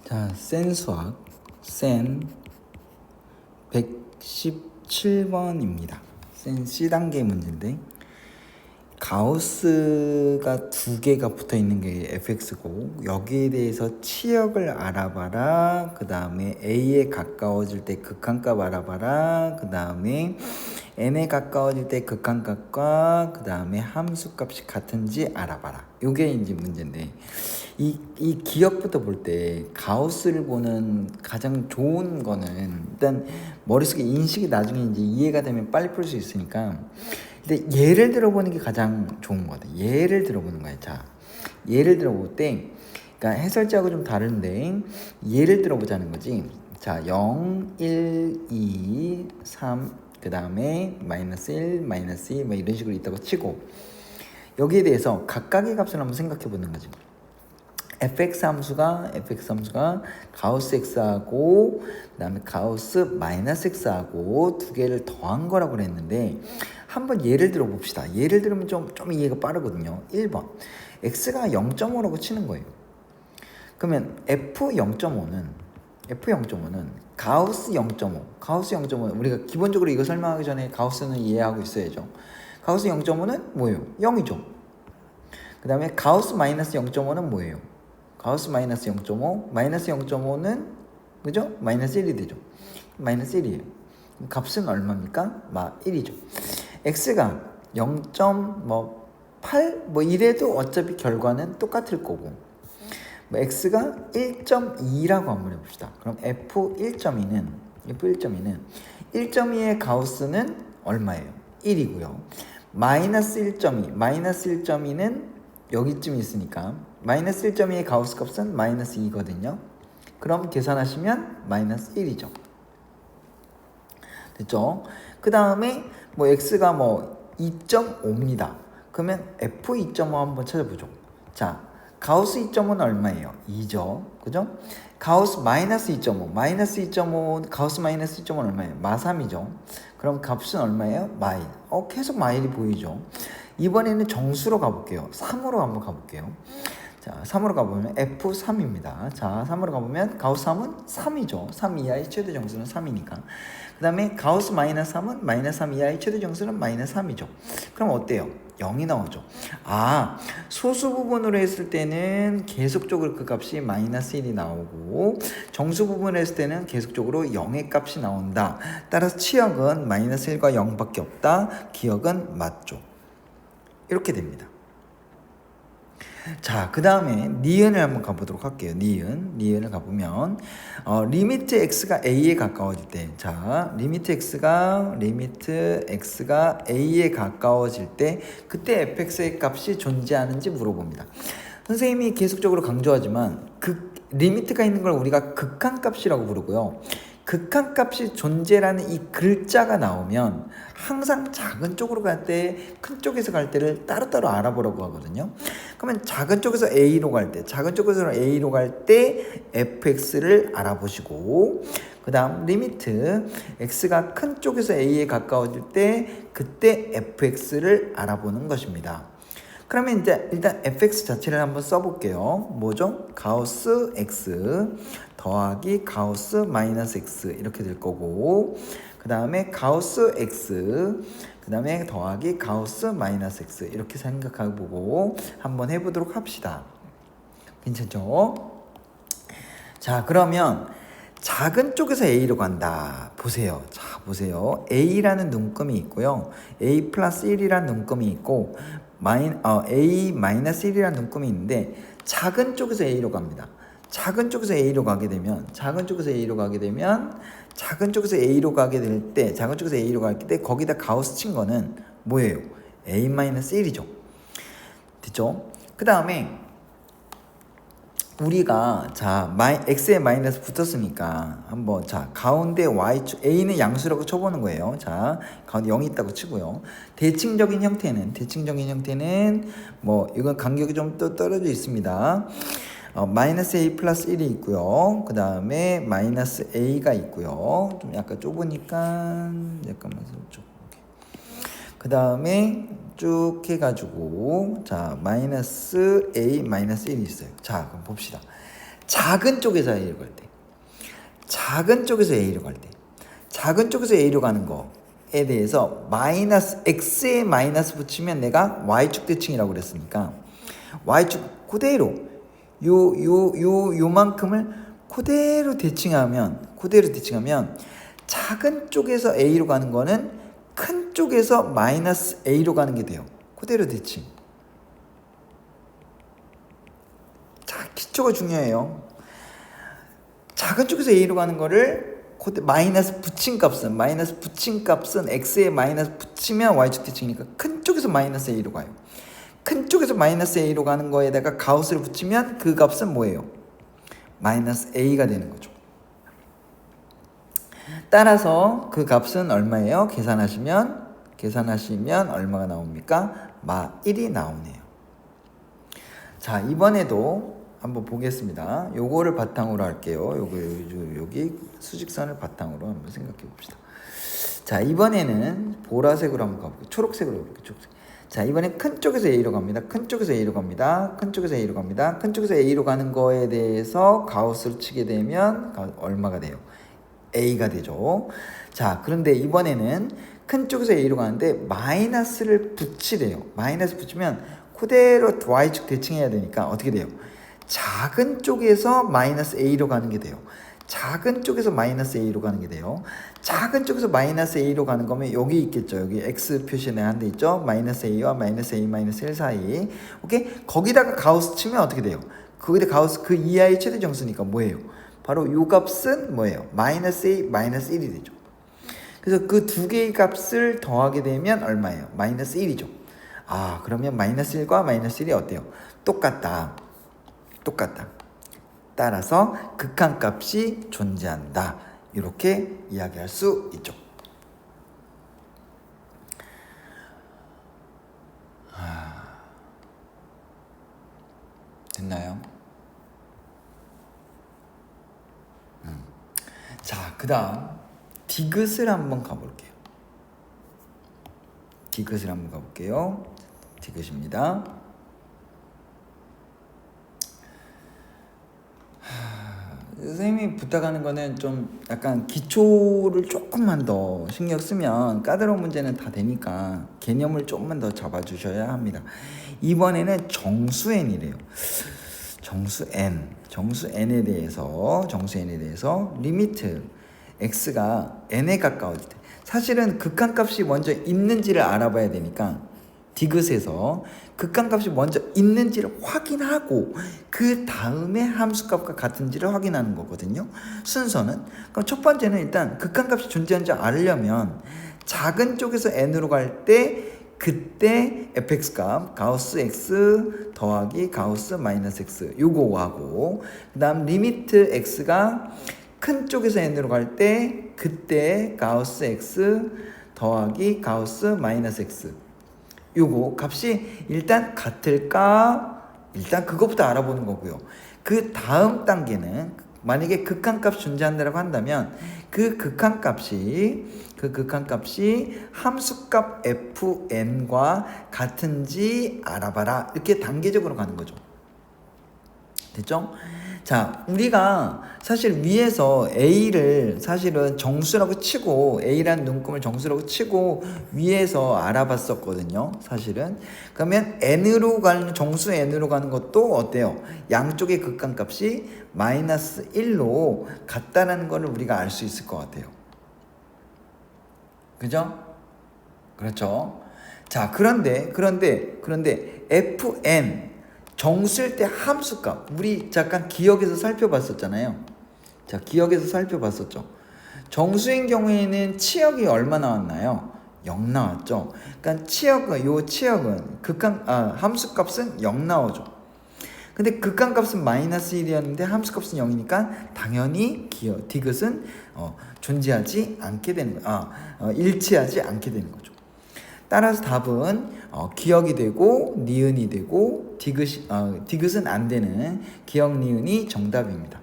자, 센 수학, 센 117번입니다. 센 C단계 문제인데, 가우스가 두 개가 붙어 있는 게 fx고, 여기에 대해서 치역을 알아봐라. 그 다음에 a에 가까워질 때 극한값 알아봐라. 그 다음에 n에 가까워질 때 극한값과 그 다음에 함수값이 같은지 알아봐라. 요게 이제 문제인데, 이 기억부터 볼 때 가우스를 보는 가장 좋은 거는 일단 머릿속에 인식이 나중에 이제 이해가 되면 빨리 풀 수 있으니까, 근데 예를 들어보는 게 가장 좋은 거다. 예를 들어보는 거야. 자, 예를 들어볼 때, 그러니까 해설지하고 좀 다른데 예를 들어보자는 거지. 자, 0, 1, 2, 3, 그 다음에 마이너스 1, 마이너스 2 뭐 이런 식으로 있다고 치고, 여기에 대해서 각각의 값을 한번 생각해 보는 거지. fx 함수가 가우스 x하고 그 다음에 가우스 마이너스 x하고 두 개를 더한 거라고 그랬는데, 한번 예를 들어 봅시다. 예를 들으면 좀 이해가 빠르거든요. 1번 x가 0.5라고 치는 거예요. 그러면 f0.5는 가우스 0.5 우리가 기본적으로 이거 설명하기 전에 가우스는 이해하고 있어야죠. 가우스 0.5는 뭐예요? 0이죠. 그 다음에 가우스 마이너스 0.5는 뭐예요? 가우스 마이너스 0.5, 마이너스 0.5는 그죠? 마이너스 1이 되죠. 마이너스 1이에요. 값은 얼마입니까? 1이죠. x가 0.8 뭐 이래도 어차피 결과는 똑같을 거고, 뭐 x가 1.2라고 한번 해봅시다. 그럼 f1.2는 1.2의 가우스는 얼마예요? 1이고요. 마이너스 1.2는 여기쯤 있으니까 마이너스 1.2의 가우스 값은 마이너스 2거든요. 그럼 계산하시면 마이너스 1이죠. 됐죠? 그 다음에 뭐 x가 뭐 2.5입니다. 그러면 f2.5 한번 찾아보죠. 자, 가우스 2.5는 얼마예요? 2죠. 그죠? 가우스 마이너스 2.5, 가우스 마이너스 2.5는 얼마예요? 마3이죠. 그럼 값은 얼마예요? 마일. 계속 마일이 보이죠. 이번에는 정수로 가볼게요. 3으로 한번 가볼게요. 자, 3으로 가보면 F3입니다. 자, 3으로 가보면 가우스 3은 3이죠. 3 이하의 최대 정수는 3이니까. 그 다음에 가우스 마이너스 3은 마이너스 3 이하의 최대 정수는 마이너스 3이죠. 그럼 어때요? 0이 나오죠. 소수 부분으로 했을 때는 계속적으로 그 값이 마이너스 1이 나오고, 정수 부분으로 했을 때는 계속적으로 0의 값이 나온다. 따라서 치역은 마이너스 1과 0밖에 없다. 기억은 맞죠. 이렇게 됩니다. 자, 그 다음에 니은을 한번 가보도록 할게요. 니은을 가보면 리미트 x가 a에 가까워질 때, 자, 리미트 x가 a에 가까워질 때 그때 fx의 값이 존재하는지 물어봅니다. 선생님이 계속적으로 강조하지만 리미트가 있는 걸 우리가 극한값이라고 부르고요. 극한값이 존재라는 이 글자가 나오면 항상 작은 쪽으로 갈 때, 큰 쪽에서 갈 때를 따로따로 알아보라고 하거든요. 그러면 작은 쪽에서 A로 갈 때, fx를 알아보시고, 그 다음 리미트 x가 큰 쪽에서 a에 가까워질 때 그때 fx를 알아보는 것입니다. 그러면 이제 일단 fx 자체를 한번 써볼게요. 뭐죠? 가우스 x 더하기 가우스 마이너스 x 이렇게 될 거고, 그 다음에 가우스 x 그 다음에 더하기 가우스 마이너스 x 이렇게 생각해보고 한번 해보도록 합시다. 괜찮죠? 자, 그러면 작은 쪽에서 A로 간다. 보세요. 자, 보세요. A라는 눈금이 있고요. A 플러스 1이라는 눈금이 있고, A 마이너스 1이라는 눈금이 있는데, 작은 쪽에서 A로 갑니다. 작은 쪽에서 A로 가게 되면 거기다 가우스 친 거는 뭐예요? A 마이너스 1이죠. 됐죠? 그 다음에 우리가 x에 마이너스 붙었으니까 한번 가운데 y축 a는 양수라고 쳐보는 거예요. 자, 가운데 0이 있다고 치고요. 대칭적인 형태는 뭐 이건 간격이 좀 또 떨어져 있습니다. 마이너스 a 플러스 1이 있고요. 그 다음에 마이너스 a가 있고요. 좀 약간 좁으니까 잠깐만 좀. 그 다음에 쭉 해가지고 마이너스 a 마이너스 1이 있어요. 자, 그럼 봅시다. 작은 쪽에서 A로 갈 때, 작은 쪽에서 A로 갈 때, 작은 쪽에서 A로 가는 거에 대해서 마이너스 X에 마이너스 붙이면 내가 Y축 대칭이라고 그랬으니까 Y축 그대로 요만큼을 그대로 대칭하면 작은 쪽에서 A로 가는 거는 큰 쪽에서 마이너스 A로 가는 게 돼요. 그대로 대칭. 자, 기초가 중요해요. 작은 쪽에서 A로 가는 거를 마이너스 붙인 값은 X에 마이너스 붙이면 Y축 대칭이니까 큰 쪽에서 마이너스 A로 가요. 큰 쪽에서 마이너스 A로 가는 거에다가 가우스를 붙이면 그 값은 뭐예요? 마이너스 A가 되는 거죠. 따라서 그 값은 얼마예요? 계산하시면 얼마가 나옵니까? 마 1이 나오네요. 자, 이번에도 한번 보겠습니다. 요거를 바탕으로 할게요. 여기 수직선을 바탕으로 한번 생각해 봅시다. 자, 이번에는 보라색으로 한번 가볼게요. 초록색으로 가볼게요. 초록색. 자, 이번엔 큰 쪽에서 A로 갑니다. 큰 쪽에서 A로 갑니다. 큰 쪽에서 A로 갑니다. 큰 쪽에서 A로 가는 거에 대해서 가우스를 치게 되면 얼마가 돼요? A가 되죠. 자, 그런데 이번에는 큰 쪽에서 A로 가는데 마이너스를 붙이래요. 마이너스 붙이면 그대로 Y축 대칭해야 되니까 어떻게 돼요? 작은 쪽에서 마이너스 A로 가는 게 돼요. 작은 쪽에서 마이너스 A로 가는 게 돼요. 작은 쪽에서 마이너스 A로 가는 거면 여기 있겠죠. 여기 X 표시에 한 데 있죠. 마이너스 A와 마이너스 A 마이너스 1 사이. 오케이? 거기다가 가우스 치면 어떻게 돼요? 거기다 가우스 그 이하의 최대 정수니까 뭐예요? 바로 요 값은 뭐예요? 마이너스 A 마이너스 1이 되죠. 그래서 그 두 개의 값을 더하게 되면 얼마예요? 마이너스 1이죠. 아, 그러면 마이너스 1과 마이너스 1이 어때요? 똑같다. 따라서 극한값이 존재한다. 이렇게 이야기할 수 있죠. 됐나요? 자, 그 다음 디귿을 한번 가볼게요. 디귿입니다. 선생님이 부탁하는 거는 좀 약간 기초를 조금만 더 신경 쓰면 까다로운 문제는 다 되니까 개념을 조금만 더 잡아주셔야 합니다. 이번에는 정수 n이래요. 정수 n에 대해서 리미트 x가 n에 가까워질 때, 사실은 극한값이 먼저 있는지를 알아봐야 되니까 디귿에서 극한값이 먼저 있는지를 확인하고 그 다음에 함수값과 같은지를 확인하는 거거든요. 순서는. 그럼 첫 번째는 일단 극한값이 존재하는지 알려면 작은 쪽에서 n으로 갈 때 그때 fx값 가우스 x 더하기 가우스 마이너스 x 요거 하고, 그 다음 리미트 x가 큰 쪽에서 n으로 갈 때 그때 가우스 x 더하기 가우스 마이너스 x 요거 값이 일단 같을까? 일단 그것부터 알아보는 거고요. 그 다음 단계는 만약에 극한값 존재한다고 한다면 그 극한값이 함수값 fn과 같은지 알아봐라. 이렇게 단계적으로 가는 거죠. 됐죠? 자, 우리가 사실 위에서 A를 사실은 정수라고 치고 A라는 눈금을 정수라고 치고 위에서 알아봤었거든요. 사실은. 그러면 N으로 가는 정수 N으로 가는 것도 어때요? 양쪽의 극한값이 마이너스 1로 같다는 것을 우리가 알 수 있을 것 같아요. 그죠? 그렇죠? 자, 그런데 fn 정수일 때 함수값 우리 잠깐 기억에서 살펴봤었잖아요. 자, 기억에서 살펴봤었죠. 정수인 경우에는 치역이 얼마 나왔나요? 0 나왔죠. 그러니까 치역은 함수값은 0 나오죠. 근데 극한값은 마이너스 1이었는데 함수값은 0이니까 당연히 디귿은 존재하지 않게 되는 일치하지 않게 되는 거죠. 따라서 답은 기역이 되고 니은이 되고 디귿은 안 되는 기역 니은이 정답입니다.